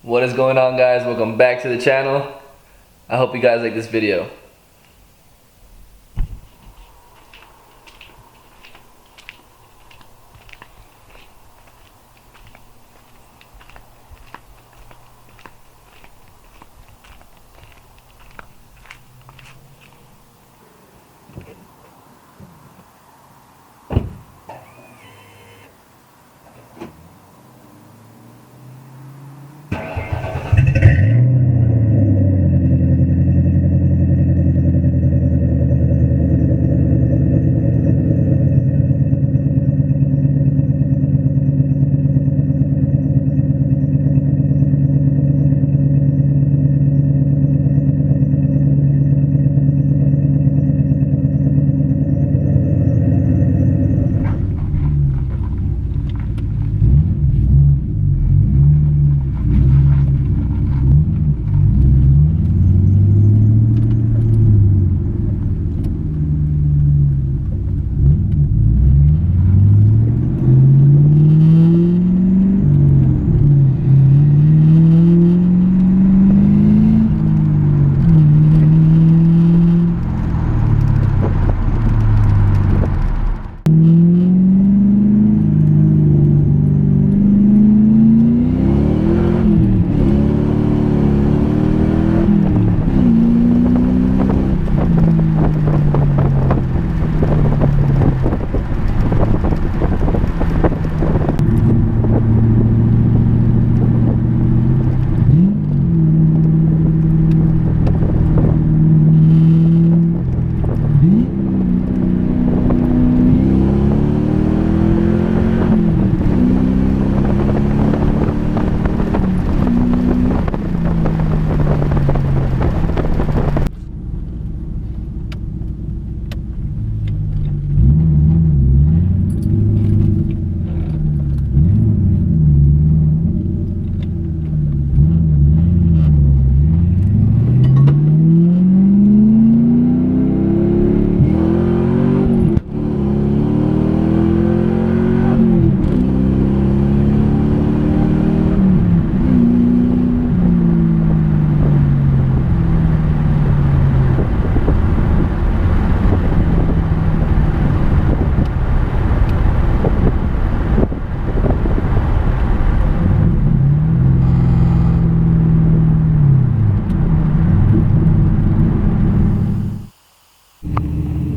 What is going on, guys? Welcome back to the channel. I hope you guys like this video.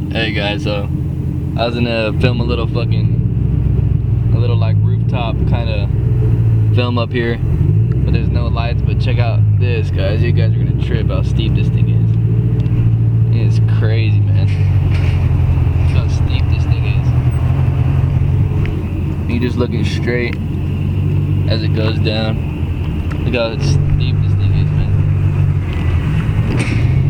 Hey guys, so I was gonna film a little like rooftop kind of film up here, but there's no lights. But check out this, guys. You guys are gonna trip how steep this thing is. It's crazy, man. Look how steep this thing is. You're just looking straight as it goes down. Look how steep this thing is, man.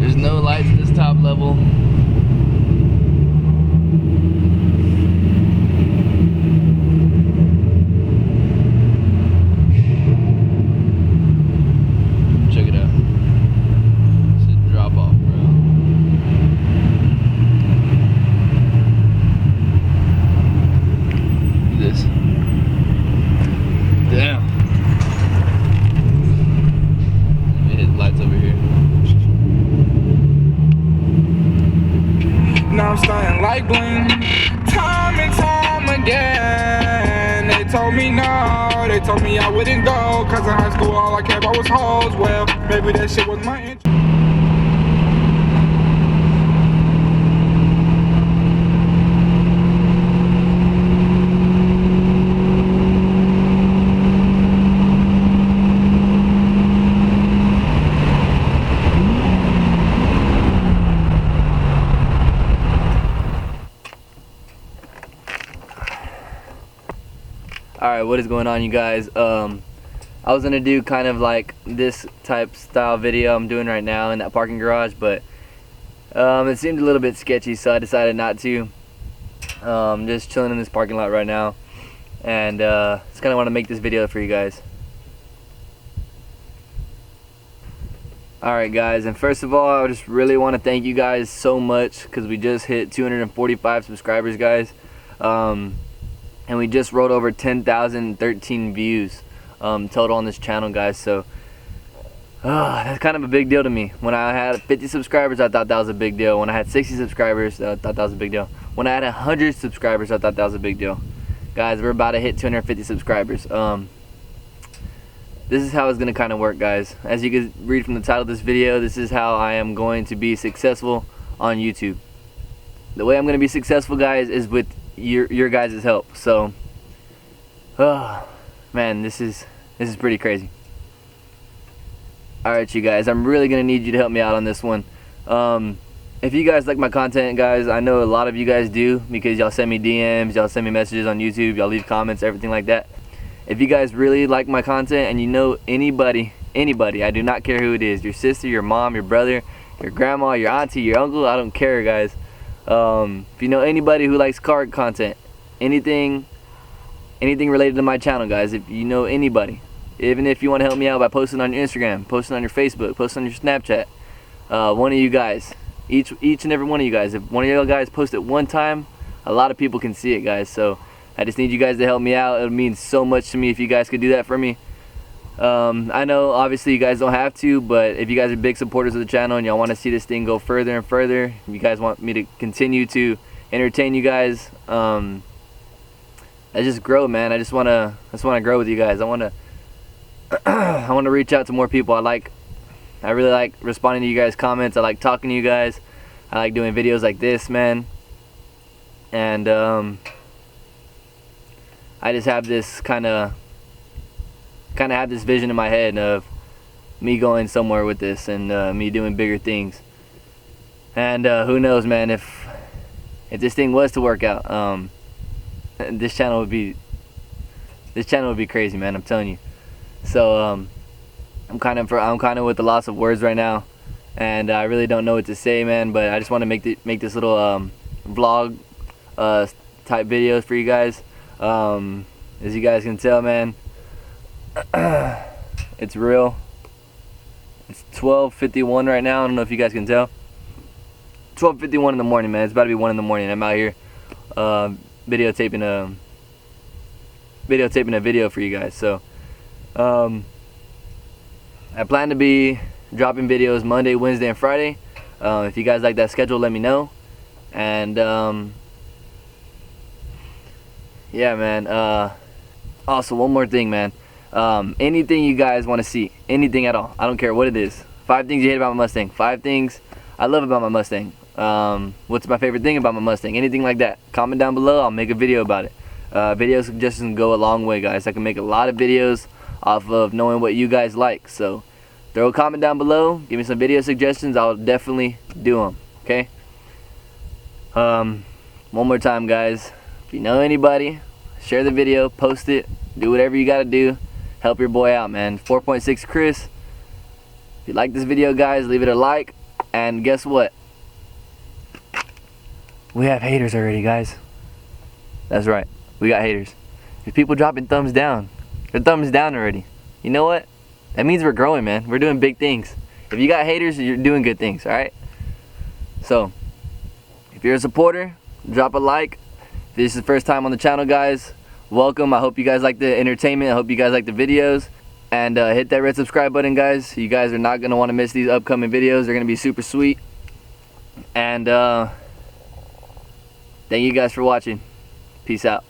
There's no lights at this top level. Now I'm starting like bling, time and time again. They told me no, they told me I wouldn't go, cause in high school all I cared about was hoes. Well, maybe that shit was my interest. Alright, what is going on, you guys? I was gonna do kind of like this type style video I'm doing right now in that parking garage, but it seemed a little bit sketchy, so I decided not to. Just chilling in this parking lot right now, and just kind of want to make this video for you guys. Alright guys, and first of all, I just really want to thank you guys so much, because we just hit 245 subscribers, guys. And we just rolled over 10,013 views total on this channel, guys. So That's kind of a big deal to me. When I had 50 subscribers, I thought that was a big deal. When I had 60 subscribers, I thought that was a big deal. When I had 100 subscribers, I thought that was a big deal. Guys, we're about to hit 250 subscribers. This is how it's going to kind of work, guys. As you can read from the title of this video, this is how I am going to be successful on YouTube. The way I'm going to be successful, guys, is with your guys' help. So, man, this is pretty crazy. Alright, you guys, I'm really going to need you to help me out on this one. If you guys like my content, guys, I know a lot of you guys do, because y'all send me DMs, y'all send me messages on YouTube, y'all leave comments, everything like that. If you guys really like my content and you know anybody, I do not care who it is, your sister, your mom, your brother, your grandma, your auntie, your uncle, I don't care, guys. If you know anybody who likes car content, anything related to my channel, guys, if you know anybody, even if you want to help me out by posting on your Instagram, posting on your Facebook, posting on your Snapchat, one of you guys, each and every one of you guys, if one of you guys post it one time, a lot of people can see it, guys. So I just need you guys to help me out. It would mean so much to me if you guys could do that for me. I know obviously you guys don't have to, but if you guys are big supporters of the channel and y'all want to see this thing go further and further, you guys want me to continue to entertain you guys, I just grow, man. I just want to grow with you guys. I want to I want to reach out to more people. I really like responding to you guys' comments. I like talking to you guys. I like doing videos like this, man. And I just have this kind of have this vision in my head of me going somewhere with this, and me doing bigger things. And who knows, man, if this thing was to work out, this channel would be crazy, man. I'm telling you. So I'm kind of with the loss of words right now, and I really don't know what to say, man. But I just want to make this little vlog type videos for you guys. As you guys can tell, man, it's real. It's 12:51 right now. I don't know if you guys can tell. 12:51 in the morning, man. It's about to be 1 in the morning. I'm out here videotaping a video for you guys. So I plan to be dropping videos Monday, Wednesday, and Friday. If you guys like that schedule, let me know. And yeah, man. Also, one more thing, man. Anything you guys want to see, anything at all, I don't care what it is. 5 things you hate about my Mustang, 5 things I love about my Mustang, what's my favorite thing about my Mustang, anything like that, comment down below. I'll make a video about it. Video suggestions go a long way, guys. I can make a lot of videos off of knowing what you guys like. So throw a comment down below, give me some video suggestions. I'll definitely do them. Okay. One more time, guys, if you know anybody, share the video, post it, do whatever you gotta do. Help your boy out, man. 4.6 Chris. If you like this video, guys, leave it a like. And guess what? We have haters already, guys. That's right, we got haters. There's people dropping thumbs down. They're thumbs down already. You know what? That means we're growing, man. We're doing big things. If you got haters, you're doing good things, alright? So, if you're a supporter, drop a like. If this is the first time on the channel, guys, welcome. I hope you guys like the entertainment. I hope you guys like the videos. And hit that red subscribe button, guys. You guys are not going to want to miss these upcoming videos. They're going to be super sweet. And thank you guys for watching. Peace out.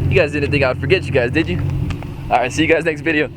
You guys didn't think I would forget you guys, did you? Alright, see you guys next video.